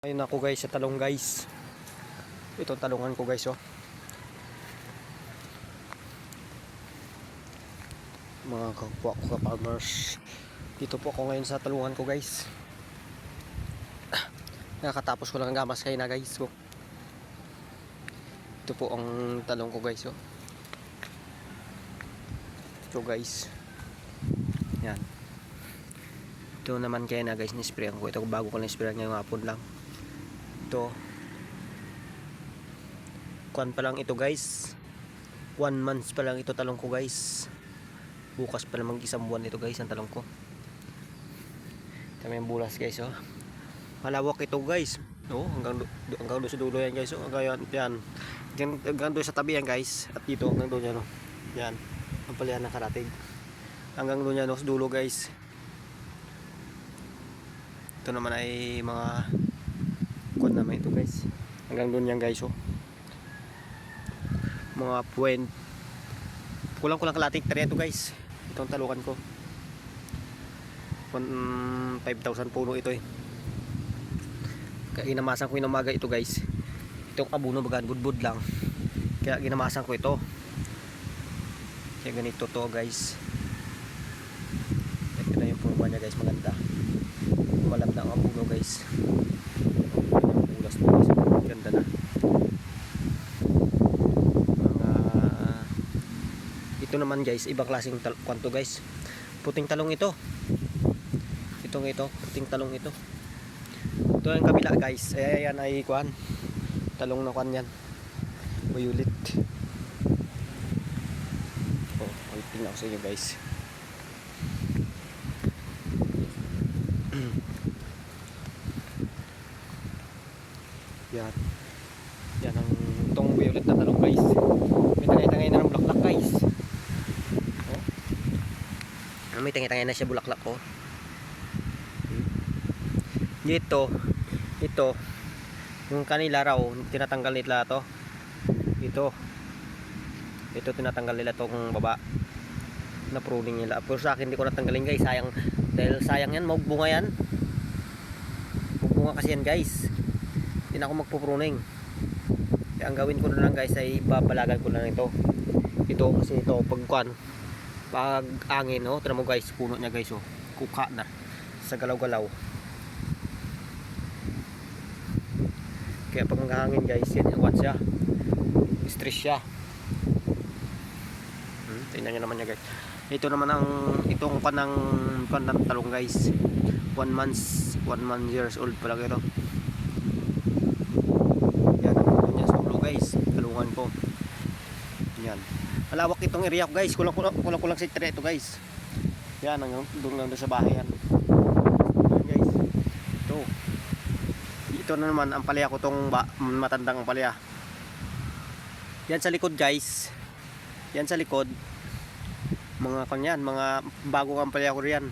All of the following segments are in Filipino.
Ayun ako guys sa talong guys. Itong talungan ko guys oh. Mga kapwa ko ka-farmers. Dito po ako ngayon sa talungan ko guys. Nakakatapos ko lang ang gamas kayo na guys oh. Ito po ang talong ko guys oh. Ito guys. Yan. Ito naman kaya na guys nisprayan ko. Ito bago ko na-sprayan ngayong hapon lang. Ito kuan pa lang ito guys, 1 month pa lang ito talong ko guys. Bukas pa namang isang buwan ito guys ang talong ko. Ito may bulas guys oh. Malawak ito guys oh, hanggang doon sa dulo yan guys oh. Hanggang doon sa tabi yan guys. At dito hanggang doon yan oh. Yan ang palayan ng karatig hanggang doon yan oh, sa dulo guys. Ito naman ay mga kuan naman ito guys. Hanggang doon yan guys oh. Mga puwen. Kulang kalating hektarya ito guys. Itong talukan ko. 5,000 puno ito eh. Kaya ginamasan ko yung umaga ito guys. Itong abuno bagan budbud lang. Kaya ginamasan ko ito. Kaya ganito to guys. Ito na yung forma niya guys, maganda. Malap na ang abuno guys. Bulas to guys. Ganda na. Ito naman guys, ibang klaseng kwanto guys. Puting talong ito. Puting talong ito. Ito ang kabila guys. Ayan ay kuan. Talong na kuan yan. Violet. Oh, tingnan ko sa inyo guys. Yan. Yan ang itong violet na talong guys. May tangay-tangay na ng bulaklak guys. May tangay-tangay na siya bulaklak ko. Ito yung kanila raw tinatanggal nila to. Ito tinatanggal nila tong baba na pruning nila. Pero sa akin hindi ko natanggalin guys, sayang, dahil sayang yan, magbunga yan. Magbunga kasi yan guys. Hindi na ako magpupruning. Kaya ang gawin ko na lang guys ay babalagan ko na lang ito. Ito kasi ito pag angin oh, tira mo guys, puno niya guys oh, kuka na sa galaw-galaw. Kaya pag maghangin guys, yan yung siya, stress siya. Tingnan nyo naman niya guys. Ito naman ang itong panang talong guys, 1 month years old pa lang ito. Yan ang niya sa ulo guys, talungan ko. Yan. Malawak itong area ko guys. Kulang sa hektarya ito guys. Yan, doon lang sa bahay yan. Yan guys. Ito na naman ang palaya ko, tong matandang palaya. Yan sa likod guys. Yan sa likod. Mga kanyan, mga bagong ang palaya ko riyan.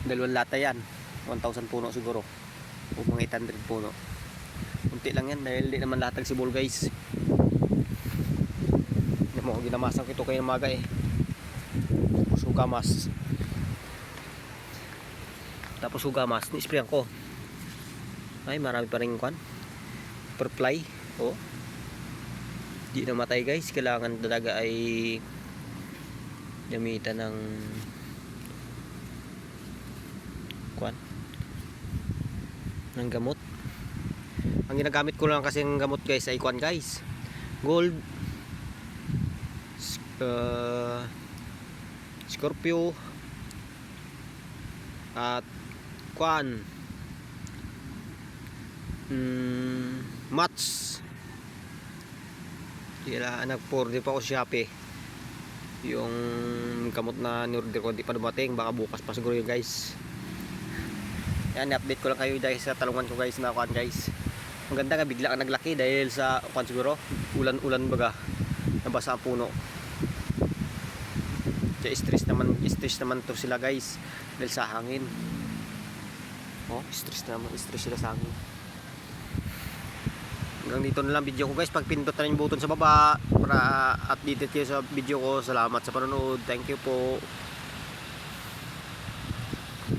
2 lata yan. 1,000 puno siguro. O mga 800 puno. Kunti lang yan dahil di naman latag sibol guys. Ginamasan ko ito kayo maga eh. Tapos hugamas ni-sprayan ko. Ay marami pa rin kwan per fly oh. Di namatay guys. Kailangan talaga ay gamitan ng kwan, ng gamot. Ang ginagamit ko lang kasi ng gamot guys ay kwan guys, gold, Scorpio at kwan, match. Kaya nag-order pa ako sa Shopee. Yung kamot na ni-order ko hindi pa dumating, baka bukas pa siguro yun guys. Yan, update ko lang kayo guys sa talungan ko guys na kwan guys. Ang ganda nga, bigla ang naglaki dahil sa kwan siguro, ulan baga, nabasa ang puno. Kaya stress naman to sila guys dahil sa hangin. Oh, stress sila sa hangin. Hanggang dito na lang video ko guys. Pag pindot na yung button sa baba para updated kayo sa video ko. Salamat sa panonood. Thank you po.